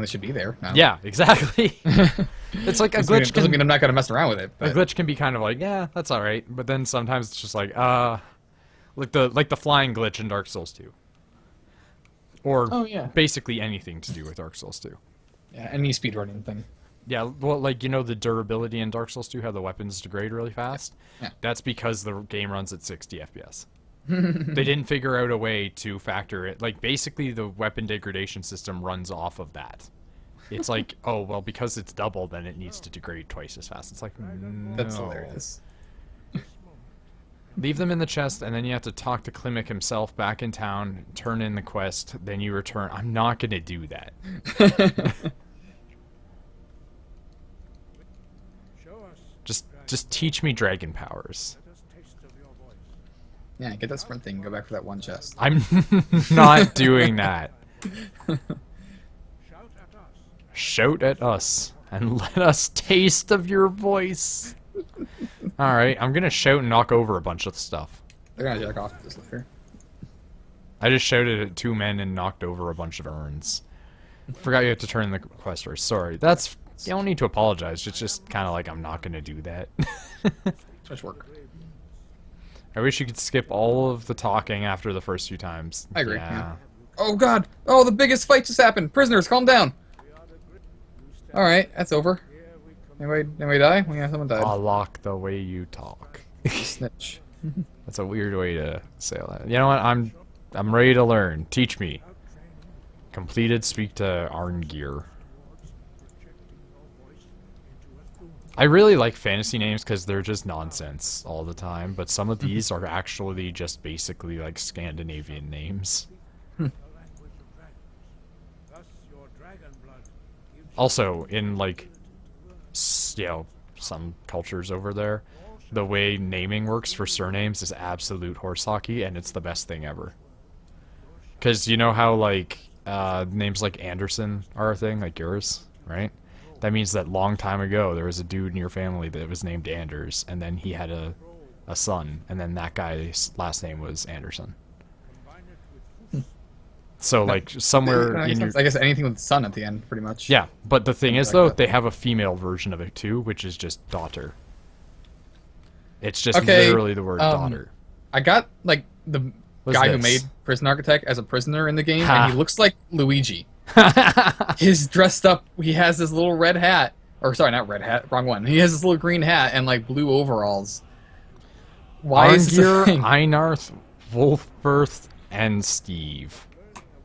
definitely should be there. No. Yeah, exactly. It's like a glitch doesn't mean I'm not gonna mess around with it. A glitch can be kind of like, yeah, that's all right, but then sometimes it's just like the flying glitch in Dark Souls 2. Or basically anything to do with Dark Souls 2. Yeah, any speedrunning thing. Yeah, well, like, you know the durability in Dark Souls 2, how the weapons degrade really fast? Yeah. That's because the game runs at 60 FPS. They didn't figure out a way to factor it. Like, basically the weapon degradation system runs off of that. It's like, oh, well, because it's double, then it needs to degrade twice as fast. It's like, no. That's hilarious. Leave them in the chest, and then you have to talk to Klimek himself back in town, turn in the quest, then you return. I'm not going to do that. Just teach me dragon powers. Yeah, get that sprint thing, go back for that one chest. I'm not doing that. Shout at us, and let us taste of your voice. Alright, I'm gonna shout and knock over a bunch of stuff. They're gonna jack off this later. I just shouted at 2 men and knocked over a bunch of urns. Forgot you have to turn in the quest first. Sorry. That's... You don't need to apologize. It's just kind of like I'm not gonna do that. Too much work. I wish you could skip all of the talking after the first few times. I agree. Yeah. Oh god! Oh, the biggest fight just happened! Prisoners, calm down! Alright, that's over. Anybody die? Yeah, someone died. I like the way you talk. Snitch. That's a weird way to say that. You know what? I'm ready to learn. Teach me. Completed, speak to Arngeir. I really like fantasy names because they're just nonsense all the time, but some of these are actually just basically like Scandinavian names. Also, in like, you know, some cultures over there, the way naming works for surnames is absolute horse hockey, and it's the best thing ever. Because you know how like names like Anderson are a thing, like yours, right? That means that long time ago there was a dude in your family that was named Anders, and then he had a son, and then that guy's last name was Anderson. So like somewhere in your... I guess anything with son at the end, pretty much. Yeah, but the thing is though, they have a female version of it too, which is just daughter. It's just literally the word daughter. I got like the guy who made Prison Architect as a prisoner in the game, and he looks like Luigi. He's dressed up. He has this little red hat, or sorry, not red hat, wrong one. He has this little green hat and like blue overalls. Why is this a thing? Einarth, Wolfberth, and Steve.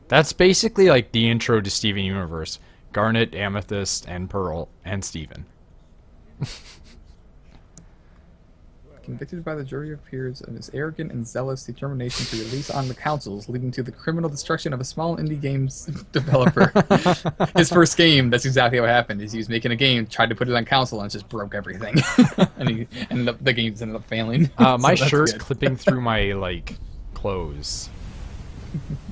That's basically like the intro to Steven Universe. Garnet, Amethyst, and Pearl, and Steven. Convicted by the jury of peers of his arrogant and zealous determination to release on the councils, leading to the criminal destruction of a small indie games developer. His first game, that's exactly what happened. Is he was making a game, tried to put it on console, and it just broke everything. And the games ended up failing. My shirt's clipping through my like clothes.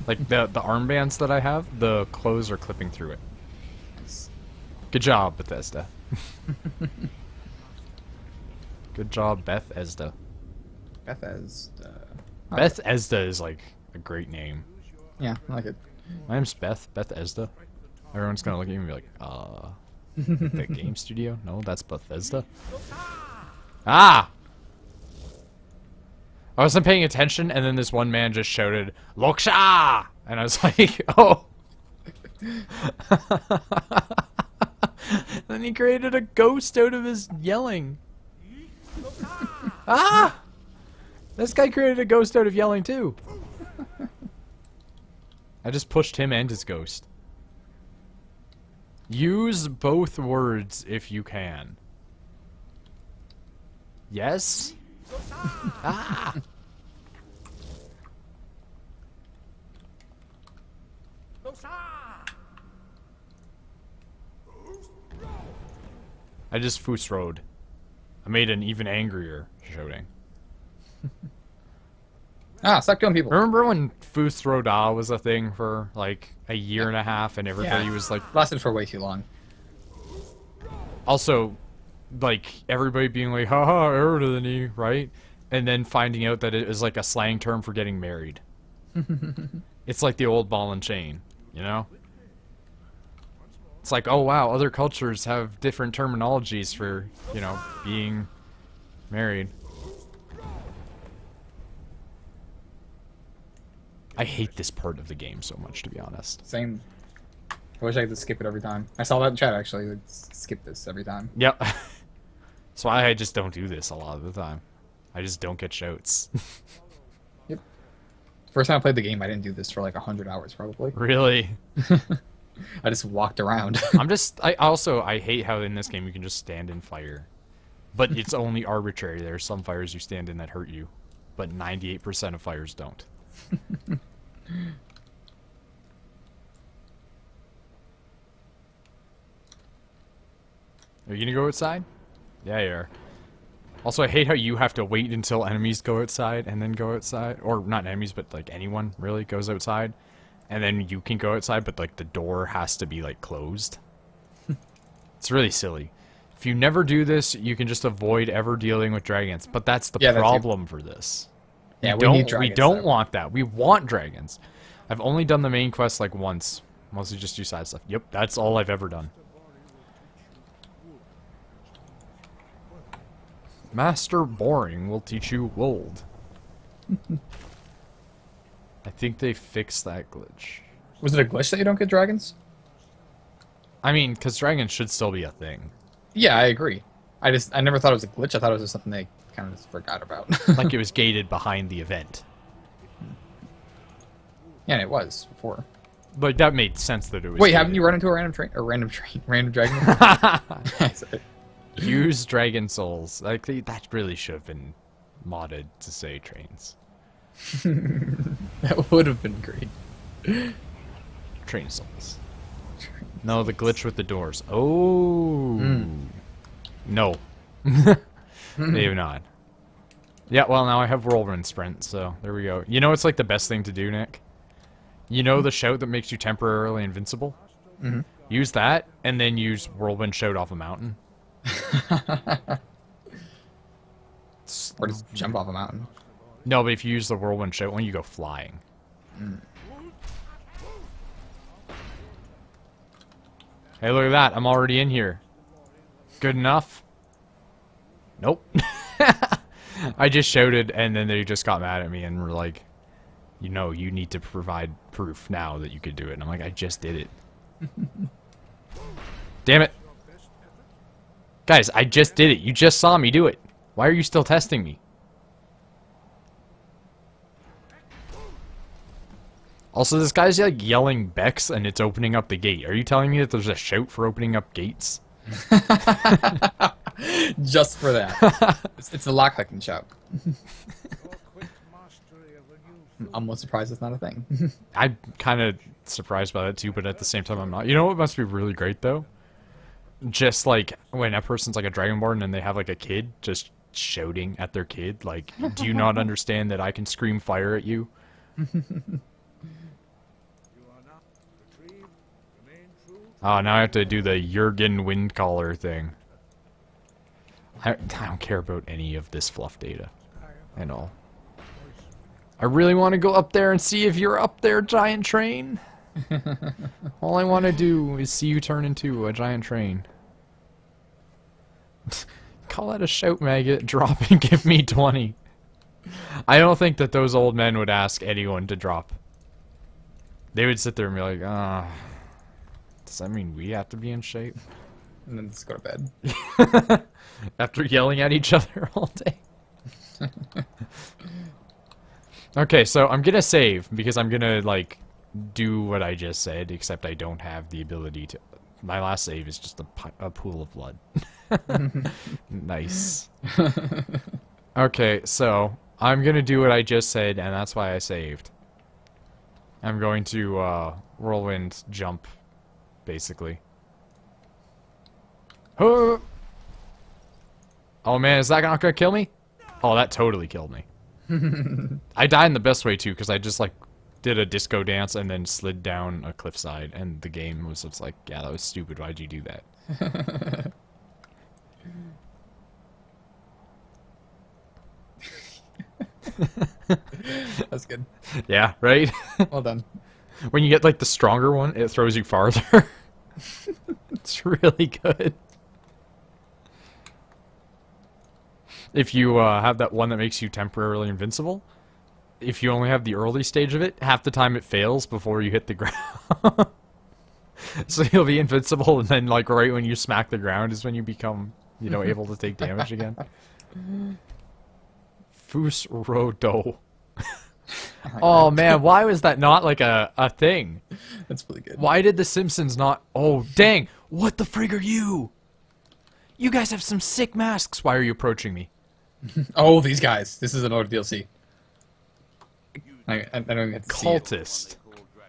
Like the armbands that I have, the clothes are clipping through it. Good job, Bethesda. Good job, Bethesda. Bethesda. Oh. Bethesda is like a great name. Yeah, I like it. My name's Bethesda. Everyone's gonna look at me and be like, the game studio? No, that's Bethesda. Ah! I wasn't paying attention, and then this one man just shouted, Loksha! And I was like, oh. Then he created a ghost out of his yelling. Ah! This guy created a ghost out of yelling too. I just pushed him and his ghost. Use both words if you can. Yes? Ah! I just foosrode. I made an even angrier shouting. Stop killing people. Remember when Foosroda was a thing for like a year and a half and everybody was like... Lasted for way too long. Also, like, everybody being like, haha, Erudini, right? And then finding out that it was like a slang term for getting married. It's like the old ball and chain, you know? It's like, oh wow, other cultures have different terminologies for, you know, being married. I hate this part of the game so much, to be honest. Same. I wish I could skip it every time. I saw that in chat, actually. Like, skip this every time. Yep. That's why I just don't do this a lot of the time. I just don't get shouts. Yep. First time I played the game, I didn't do this for like 100 hours, probably. Really? I just walked around. I hate how in this game you can just stand and fire. But it's only arbitrary. There are some fires you stand in that hurt you. But 98% of fires don't. Are you gonna go outside? Yeah, you are. Also, I hate how you have to wait until enemies go outside and then go outside. Or not enemies, but like anyone really goes outside. And then you can go outside, but like the door has to be like closed. It's really silly. If you never do this, you can just avoid ever dealing with dragons. But that's the problem for this. Yeah, we need dragons. We don't want that. We want dragons. I've only done the main quest like once. Mostly just do side stuff. Yep, that's all I've ever done. Master Boring will teach you Wold. I think they fixed that glitch. Was it a glitch that you don't get dragons? I mean, because dragons should still be a thing. Yeah, I agree. I never thought it was a glitch. I thought it was just something they kind of just forgot about. Like it was gated behind the event. Yeah, and it was before. But that made sense that it was. Wait, gated. haven't you run into a random dragon? Use dragon souls. Like that really should have been modded to say trains. That would have been great. Train souls. No, the glitch with the doors. Oh. No. They have not. Yeah, well, now I have whirlwind sprint, so there we go. You know it's like the best thing to do, Nick? You know the shout that makes you temporarily invincible? Mm-hmm. Use that, and then use whirlwind shout off a mountain. Or just jump off a mountain. No, but if you use the whirlwind shout when you go flying. Hey, look at that. I'm already in here. Good enough? Nope. I just shouted, and then they just got mad at me and were like, you know, you need to provide proof now that you could do it. And I'm like, I just did it. Damn it. Guys, I just did it. You just saw me do it. Why are you still testing me? Also, this guy's like yelling Bex and it's opening up the gate. Are you telling me that there's a shout for opening up gates? Just for that. It's a lock clicking shout. I'm almost surprised it's not a thing. I'm kind of surprised by that too, but at the same time I'm not. You know what must be really great though? Just like when a person's like a dragonborn and they have like a kid just shouting at their kid like, do you not understand that I can scream fire at you? Oh, now I have to do the Jurgen Windcaller thing. I don't care about any of this fluff data and all. I really want to go up there and see if you're up there, giant train. All I want to do is see you turn into a giant train. Call that a shout, maggot. Drop and give me 20. I don't think that those old men would ask anyone to drop. They would sit there and be like, ah. Does that mean we have to be in shape? And then just go to bed. After yelling at each other all day. Okay, so I'm gonna save because I'm gonna like do what I just said, except I don't have the ability to. My last save is just a pool of blood. Nice. Okay, so I'm gonna do what I just said, and that's why I saved. I'm going to whirlwind jump, basically. Oh man, is that not gonna kill me? Oh, that totally killed me. I died in the best way too, because I just like did a disco dance and then slid down a cliffside, and the game was just like, yeah, that was stupid. Why'd you do that? That's good. Yeah, right? Well done. When you get like the stronger one, it throws you farther. It's really good. If you have that one that makes you temporarily invincible, if you only have the early stage of it, half the time it fails before you hit the ground. So you'll be invincible, and then like right when you smack the ground is when you become, you know, able to take damage again. Fus Rodo. Oh man, why was that not like a thing? That's really good. Why did the Simpsons not... Oh, dang! What the frig are you? You guys have some sick masks. Why are you approaching me? Oh, these guys. This is an old DLC. I don't even get to see it. Cultist.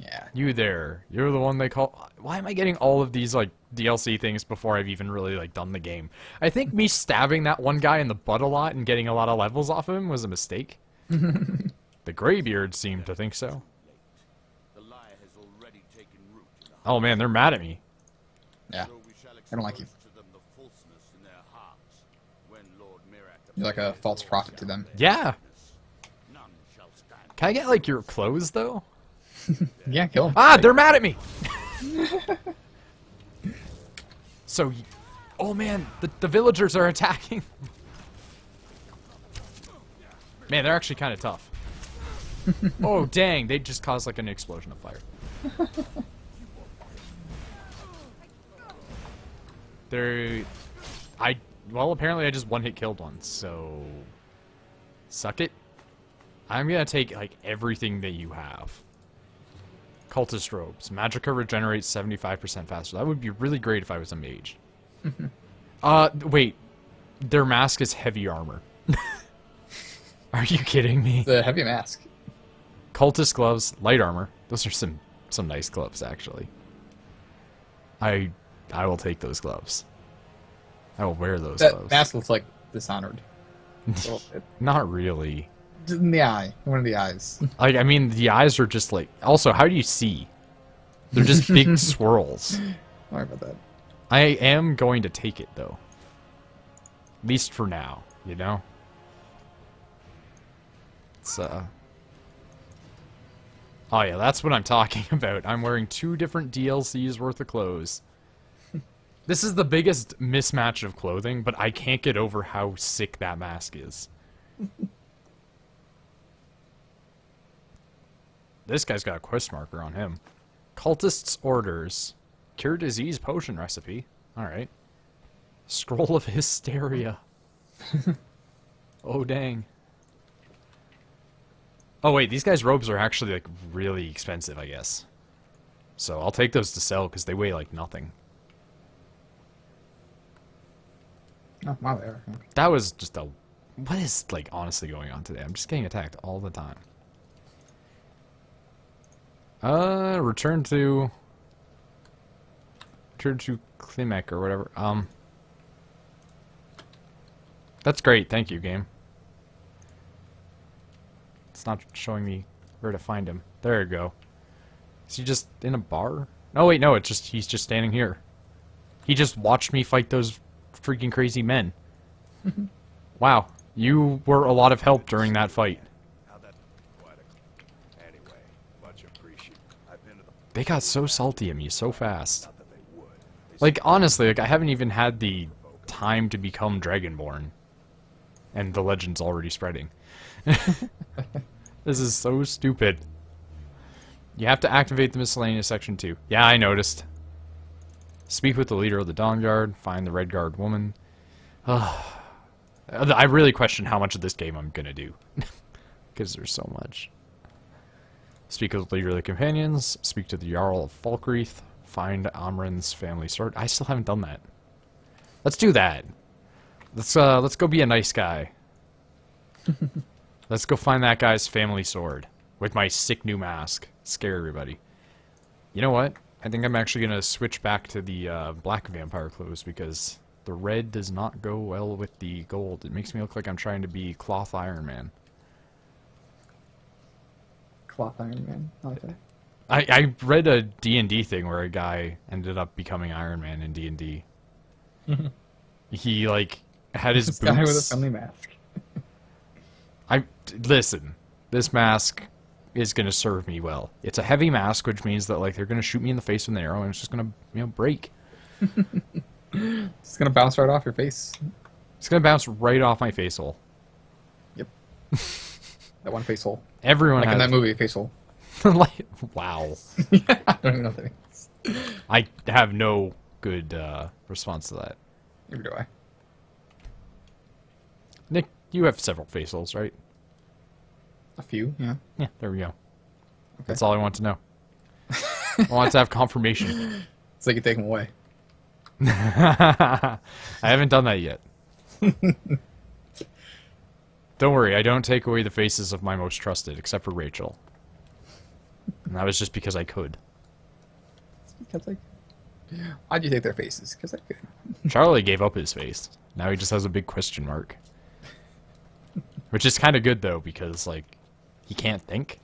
Yeah. You there. You're the one they call... Why am I getting all of these, like, DLC things before I've even really, like, done the game? I think me stabbing that one guy in the butt a lot and getting a lot of levels off of him was a mistake. The Greybeards seem to think so. Oh, man, they're mad at me. Yeah. I don't like you. You're like a false prophet to them. Yeah. Can I get, like, your clothes, though? Yeah, kill them. Ah, they're mad at me! So, oh man, the villagers are attacking. Man, they're actually kind of tough. Oh dang, they just caused like an explosion of fire. Well, apparently I just one-hit killed one, so... Suck it. I'm gonna take, like, everything that you have. Cultist robes. Magicka regenerates 75% faster. That would be really great if I was a mage. Wait. Their mask is heavy armor. Are you kidding me? The heavy mask. Cultist gloves, light armor. Those are some nice gloves, actually. I will take those gloves. I will wear those gloves. That mask looks like Dishonored. Not really. In the eye. One of the eyes. Like, I mean, the eyes are just like... Also, how do you see? They're just big swirls. Sorry about that. I am going to take it, though. At least for now, you know? It's, Oh yeah, that's what I'm talking about. I'm wearing 2 different DLCs worth of clothes. This is the biggest mismatch of clothing, but I can't get over how sick that mask is. This guy's got a quest marker on him. Cultist's orders. Cure disease potion recipe. Alright. Scroll of hysteria. Oh, dang. Oh, wait. These guys' robes are actually, like, really expensive, I guess. So I'll take those to sell, because they weigh, like, nothing. Oh, wow, they are. That was just a... What is, like, honestly going on today? I'm just getting attacked all the time. Return to Klimek or whatever. That's great, thank you, game. It's not showing me where to find him. There you go. Is he just in a bar? No, wait, no, it's just he's just standing here. He just watched me fight those freaking crazy men. Wow, you were a lot of help during that fight. They got so salty at me so fast. Like, honestly, like, I haven't even had the time to become Dragonborn. And the legend's already spreading. This is so stupid. You have to activate the miscellaneous section too. Yeah, I noticed. Speak with the leader of the Dawn Guard. Find the Red Guard woman. I really question how much of this game I'm gonna do. Because there's so much. Speak with the leader of the companions. Speak to the Jarl of Falkreath. Find Amren's family sword. I still haven't done that. Let's do that. Let's go be a nice guy. Let's go find that guy's family sword with my sick new mask. Scare everybody. You know what? I think I'm actually gonna switch back to the black vampire clothes because the red does not go well with the gold. It makes me look like I'm trying to be Cloth Iron Man. Cloth Iron Man. I like that. I read a D&D thing where a guy ended up becoming Iron Man in D&D. He, like, had his This boots... guy with a friendly mask. Listen, this mask is going to serve me well. It's a heavy mask, which means that like they're going to shoot me in the face with an arrow, and it's just going to, you know, break. It's gonna bounce right off your face. It's going to bounce right off my face hole. Yep. That one face hole. Everyone like has in that movie, face hole. like, wow. Yeah, I don't even know what that means. I have no good response to that. Neither do I. Nick, you have several face holes, right? A few, yeah. Yeah, there we go. Okay. That's all I want to know. I want to have confirmation. It's like you take them away. I haven't done that yet. Don't worry, I don't take away the faces of my most trusted, except for Rachel. And that was just because I could. Because I... Why'd you take their faces? Because I could. Charlie gave up his face. Now he just has a big question mark. Which is kind of good, though, because, like, he can't think.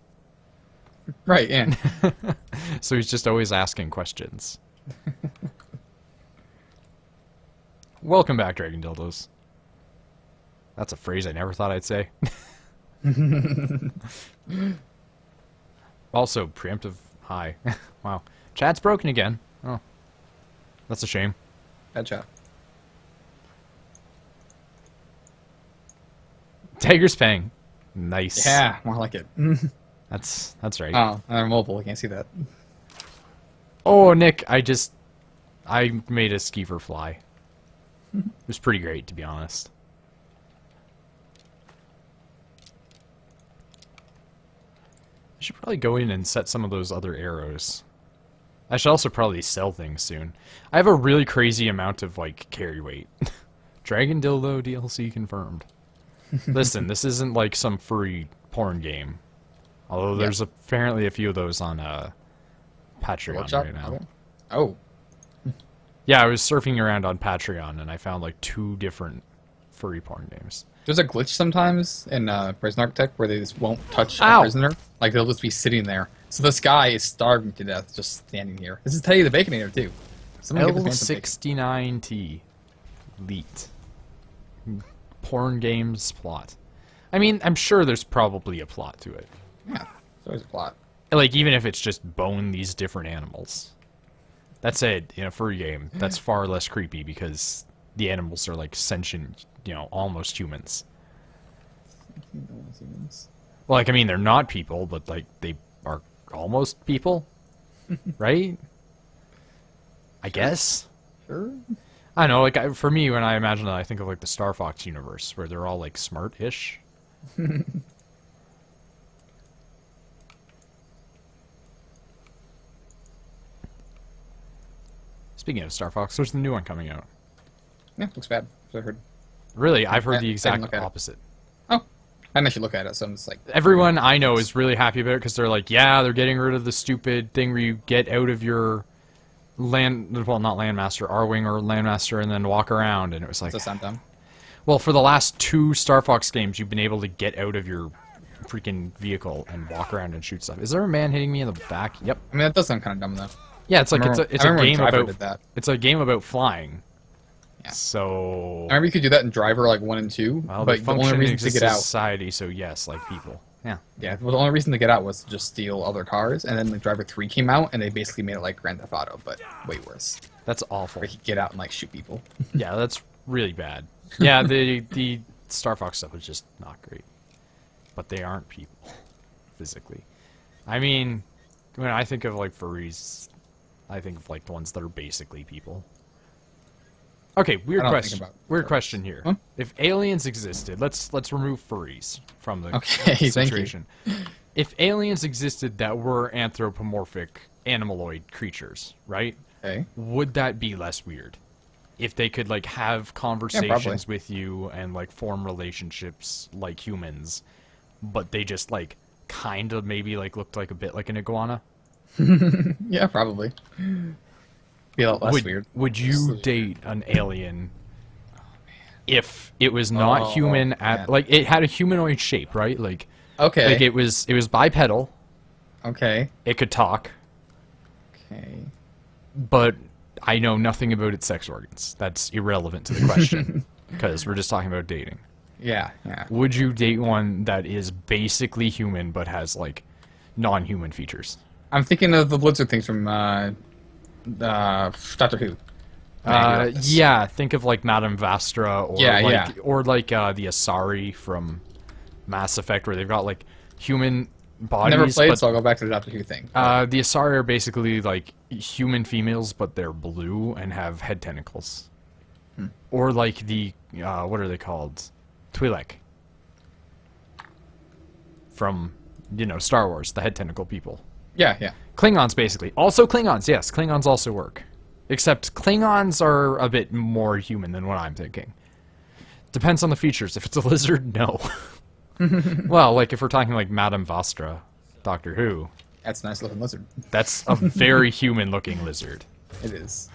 Right, yeah. So he's just always asking questions. Welcome back, Dragon Dildos. That's a phrase I never thought I'd say. Also, preemptive hi. Wow. Chat's broken again. Oh. That's a shame. Bad chat. Tiger's Fang. Nice. Yeah, more like it. That's right. Oh, they're mobile. I can't see that. Oh, Nick, I made a skeever fly. It was pretty great, to be honest. I should probably go in and set some of those other arrows. I should also probably sell things soon. I have a really crazy amount of, like, carry weight. Dragon Dildo DLC confirmed. Listen, this isn't like some furry porn game. Although there's apparently a few of those on Patreon right now. Okay. Oh. Yeah, I was surfing around on Patreon and I found like 2 different furry porn games. There's a glitch sometimes in Prison Architect where they just won't touch a Ow. prisoner. Like, they'll just be sitting there. So this guy is starving to death just standing here. This is Teddy the Baconator, too. Someone give this man some bacon. L69T. Leet. Porn games plot. I mean, I'm sure there's probably a plot to it. Yeah, there's always a plot. Like, even if it's just bone these different animals. That said, in a furry game, that's far less creepy because the animals are like sentient, you know, almost humans. Well, like, I mean, they're not people, but like, they are almost people, right? I guess. Sure. I don't know, like, for me, when I imagine that, I think of like the Star Fox universe, where they're all like smart-ish. Speaking of Star Fox, there's the new one coming out. Yeah, looks bad. So I heard. Really, I've heard Yeah, the I exact didn't look at it. opposite. Oh, I didn't actually look at it, so I'm just like. Everyone I know is really happy about it because they're like, yeah, they're getting rid of the stupid thing where you get out of your well, not Landmaster, R-Wing or Landmaster, and then walk around, and it was like... Does that sound dumb? Well, for the last 2 Star Fox games, you've been able to get out of your freaking vehicle and walk around and shoot stuff. Is there a man hitting me in the back? Yep. I mean, that does sound kind of dumb, though. Yeah, it's like, it's a game about... Did that. It's a game about flying. Yeah. So... I remember you could do that in Driver, like 1 and 2, Well, but the only reason to get out... society, so yes, like people. Yeah. Yeah, well, the only reason to get out was to just steal other cars, and then like Driver 3 came out, and they basically made it like Grand Theft Auto, but way worse. That's awful. Where you could get out and like shoot people. Yeah, that's really bad. Yeah, the Star Fox stuff was just not great. But they aren't people, physically. I mean, when I think of like furries, I think of like the ones that are basically people. Okay, weird question. Weird question here. Huh? If aliens existed, let's remove furries from the Okay, situation. If aliens existed that were anthropomorphic animaloid creatures, right? Okay. Would that be less weird? If they could like have conversations with you and like form relationships like humans, but they just like kind of maybe like looked like a bit like an iguana? Yeah, probably. Be a lot less weird. Would you date an alien if it was not human like it had a humanoid shape, right? Like okay. Like it was bipedal. Okay. It could talk. Okay. But I know nothing about its sex organs. That's irrelevant to the question because we're just talking about dating. Yeah, yeah. Would you date one that is basically human but has like non-human features. I'm thinking of the Blizzard things from Doctor Who. Yeah, think of like Madame Vastra, or the Asari from Mass Effect, where they've got like human bodies. Never played, but, so I'll go back to the Doctor Who thing. The Asari are basically like human females, but they're blue and have head tentacles. Or like the what are they called? Twi'lek. From, Star Wars, the head tentacle people. Yeah. Klingons, basically. Also Klingons, yes. Klingons also work. Except Klingons are a bit more human than what I'm thinking. Depends on the features. If it's a lizard, no. Well, like, if we're talking like Madame Vastra, Doctor Who. That's a nice looking lizard. That's a very human-looking lizard. It is.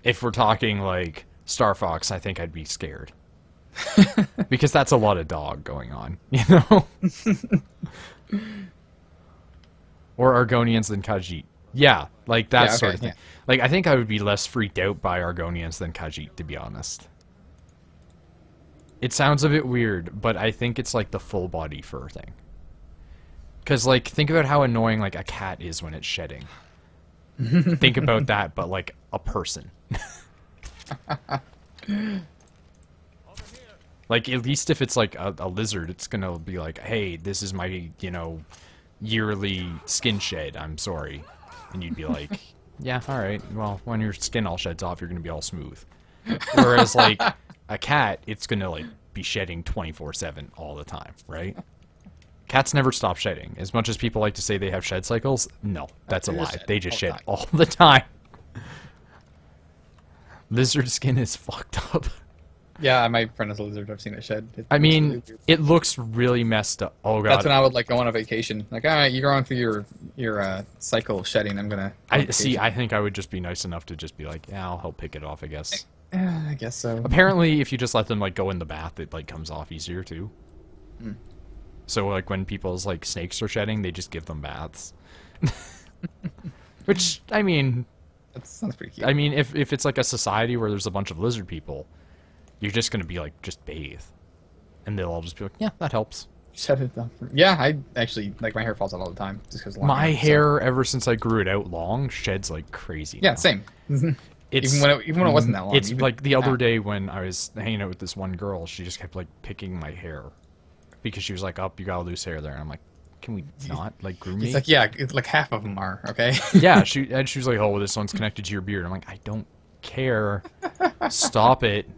If we're talking, like, Star Fox, I think I'd be scared. Because that's a lot of dog going on, Or Argonians than Khajiit. Yeah, like that sort of thing. Yeah. Like, I think I would be less freaked out by Argonians than Khajiit, to be honest. It sounds a bit weird, but I think it's like the full body fur thing. Because, like, think about how annoying, like, a cat is when it's shedding. Think about that, but like a person. Like, at least if it's like a lizard, it's gonna be like, hey, this is my, yearly skin shed, I'm sorry. And you'd be like, yeah, alright, well, when your skin all sheds off, you're gonna be all smooth. Whereas, like, a cat, it's gonna, like, be shedding 24/7 all the time, right? Cats never stop shedding. As much as people like to say they have shed cycles, no, that's a lie. They just shed all the time. Lizard skin is fucked up. Yeah, my friend has a lizard. I've seen it shed. I mean, it looks really messed up. Oh god. That's when I would like go on a vacation. Like, all right, you're going through your cycle of shedding. I'm gonna. I think I would just be nice enough to just be like, yeah, I'll help pick it off, I guess. I guess so. Apparently, if you just let them like go in the bath, it like comes off easier too. So like when people's like snakes are shedding, they just give them baths. Which, I mean, that sounds pretty cute. I mean, if it's like a society where there's a bunch of lizard people, you're just gonna be like, just bathe, and they'll all just be like, yeah, that helps. Shut it down. Yeah, I actually, like, my hair falls out all the time just because. My hair, ever since I grew it out long, sheds like crazy. Yeah, now. Same. It's, even when it wasn't that long. It's like the other day when I was hanging out with this one girl, she just kept like picking my hair because she was like, "Oh, you got loose hair there," and I'm like, "Can we not like groom me?" It's like, yeah, it's like half of them are okay. Yeah, she was like, "Oh, well, this one's connected to your beard." I'm like, "I don't care. Stop it."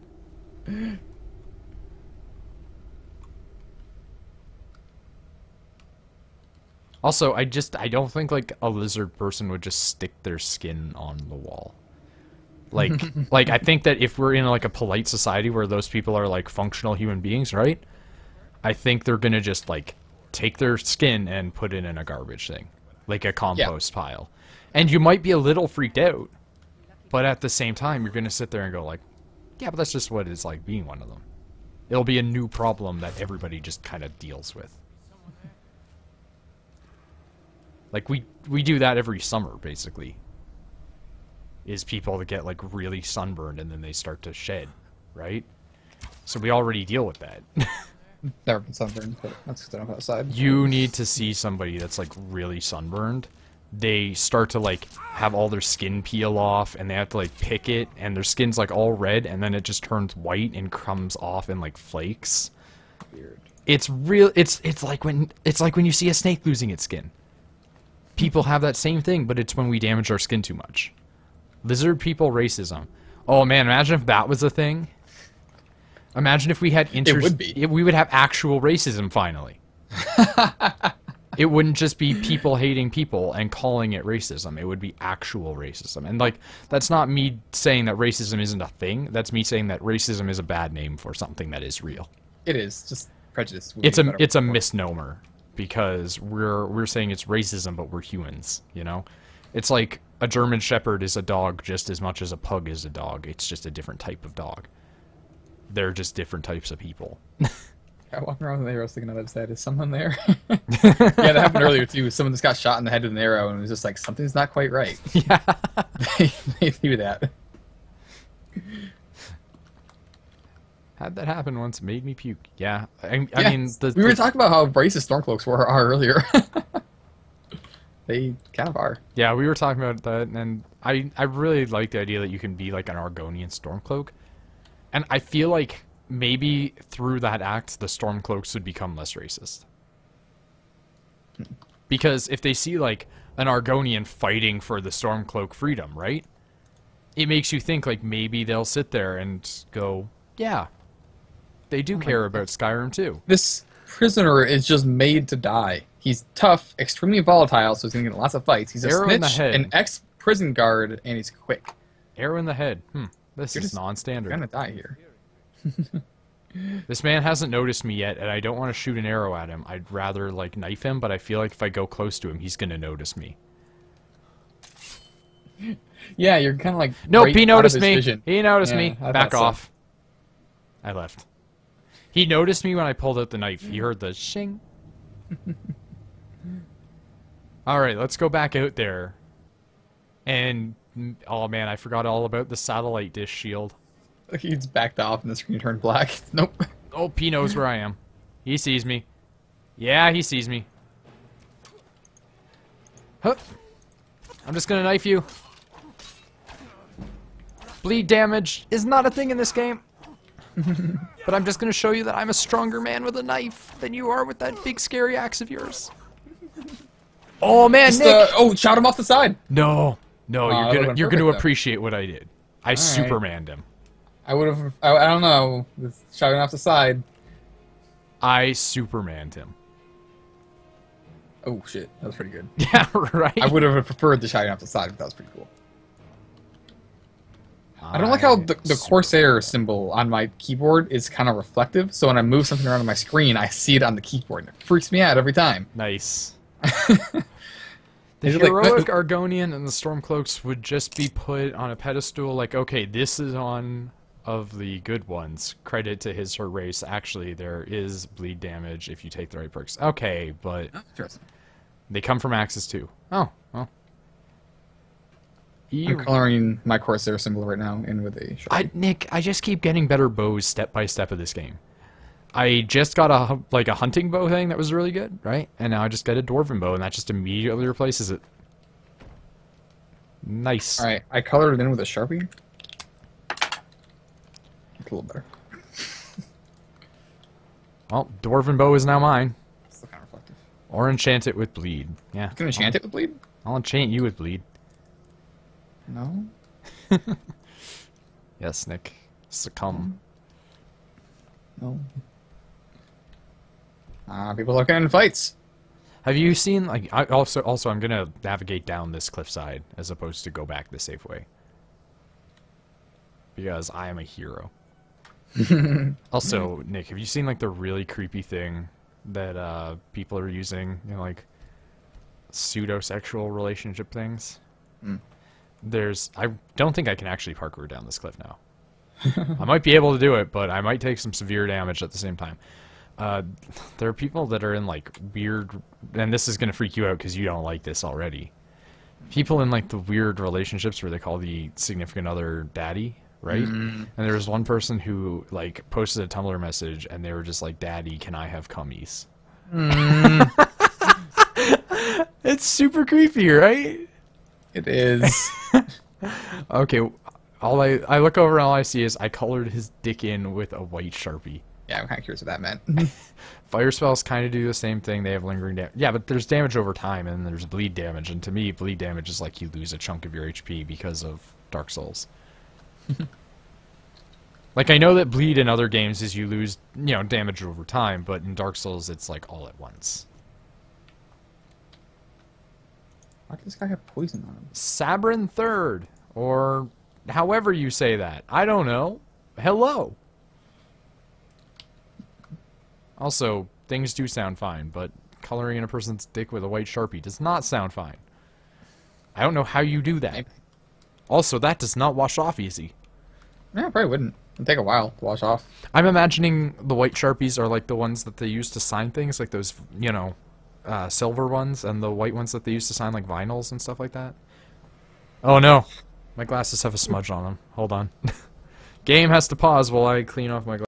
Also, I don't think like a lizard person would just stick their skin on the wall. Like, like I think that if we're in like a polite society where those people are like functional human beings, right? I think they're gonna just like take their skin and put it in a garbage thing, like a compost pile. And you might be a little freaked out, but at the same time, you're gonna sit there and go like, yeah, but that's just what it's like being one of them. It'll be a new problem that everybody just kind of deals with. Like, we do that every summer, basically. Is people that get, like, really sunburned and then they start to shed, right? So we already deal with that. Never been sunburned, but that's because I don't go outside. You need to see somebody that's, like, really sunburned. They start to, like, have all their skin peel off, and they have to, like, pick it, and their skin's, like, all red, and then it just turns white and comes off in, like, flakes. Weird. It's real. It's like when you see a snake losing its skin. People have that same thing, but it's when we damage our skin too much. Lizard people racism. Oh man, imagine if that was a thing. Imagine if we had It would be. We would have actual racism finally. It wouldn't just be people hating people and calling it racism. It would be actual racism. And like, that's not me saying that racism isn't a thing. That's me saying that racism is a bad name for something that is real. It is just prejudice. It's a misnomer. Because we're saying it's racism, but we're humans, you know? It's like a German Shepherd is a dog just as much as a pug is a dog. It's just a different type of dog. They're just different types of people. I walk around with an arrow sticking out of his head. Is someone there? Yeah, that happened earlier too. Someone just got shot in the head with an arrow and was just like, something's not quite right. Yeah. They do that. Had that happen once, made me puke. Yeah, I Yeah, mean, we were talking about how racist Stormcloaks are earlier. They kind of are. yeah, we were talking about that, and I really like the idea that you can be like an Argonian Stormcloak, and I feel like maybe through that act, the Stormcloaks would become less racist. Because if they see like an Argonian fighting for the Stormcloak freedom, right? It makes you think like maybe they'll sit there and go, yeah, they do care about Skyrim too. This prisoner is just made to die. He's tough, extremely volatile, so he's gonna get in lots of fights. He's a Arrow in the snitch, head. an ex-prison guard, and he's quick. Arrow in the head. This You're is just non-standard. You're gonna die here. This man hasn't noticed me yet, and I don't want to shoot an arrow at him. I'd rather, like, knife him, but I feel like if I go close to him, he's gonna notice me. Yeah, you're kind of like. Nope, right he out of noticed his me. vision. He noticed Yeah, me. I Back thought so. off. I left. He noticed me when I pulled out the knife. He heard the shing. Alright, let's go back out there. And, oh man, I forgot all about the satellite dish shield. He's backed off and the screen turned black. Nope. Oh, P knows where I am. He sees me. Yeah, he sees me. Huh. I'm just gonna knife you. Bleed damage is not a thing in this game. But I'm just gonna show you that I'm a stronger man with a knife than you are with that big scary axe of yours. Oh man, Just, Nick! oh, shot him off the side. No, that you're would've gonna been you're gonna perfect, though. appreciate what I did. I Supermaned him. I would have. I don't know. Shot him off the side. I Supermaned him. Oh shit, that was pretty good. Yeah, right. I would have preferred the shot off the side, but that was pretty cool. I don't like how the Corsair symbol on my keyboard is kind of reflective, so when I move something around on my screen, I see it on the keyboard, and it freaks me out every time. Nice. Is The it like- heroic Argonian and the Stormcloaks would just be put on a pedestal like, okay, this is one of the good ones. Credit to his or her race. Actually, there is bleed damage if you take the right perks. Okay, but Interesting. they come from axes too. Oh, well. I'm coloring my Corsair symbol right now in with a Sharpie. Nick, I just keep getting better bows step by step of this game. I just got a hunting bow thing that was really good, right? And now I just get a dwarven bow, and that just immediately replaces it. Nice. Alright, I colored it in with a Sharpie. It's a little better. Well, dwarven bow is now mine. Still kind of reflective. Or enchant it with bleed. Yeah. You can enchant it with bleed? I'll enchant you with bleed. No. Yes, Nick. Succumb. No. People are getting in fights. Have you seen, like, also I'm gonna navigate down this cliffside as opposed to go back the safe way. Because I am a hero. Also, Nick, have you seen, like, the really creepy thing that people are using in, like, pseudo-sexual relationship things? I don't think I can actually parkour down this cliff now. I might be able to do it, but I might take some severe damage at the same time. There are people that are in, like, weird... And this is going to freak you out because you don't like this already. People in, like, the weird relationships where they call the significant other daddy, right? And there was one person who, like, posted a Tumblr message and they were just like, "Daddy, can I have cummies?" It's super creepy, right? It is. Okay, I look over and all I see is I colored his dick in with a white Sharpie. Yeah, I'm kind of curious what that meant. Fire spells kind of do the same thing. They have lingering damage. Yeah, but there's damage over time, and there's bleed damage. And to me, bleed damage is like you lose a chunk of your HP because of Dark Souls. Like, I know that bleed in other games is you lose, damage over time, but in Dark Souls, it's like all at once. Why does this guy have poison on him? Sabrin Third, or however you say that. I don't know. Hello. Also, things do sound fine, but coloring in a person's dick with a white Sharpie does not sound fine. I don't know how you do that. Maybe. Also, that does not wash off easy. Yeah, probably wouldn't. It'd take a while to wash off. I'm imagining the white Sharpies are like the ones that they use to sign things, like those, silver ones, and the white ones that they use to sign, like, vinyls and stuff like that. Oh, no. My glasses have a smudge on them. Hold on. Game has to pause while I clean off my glasses.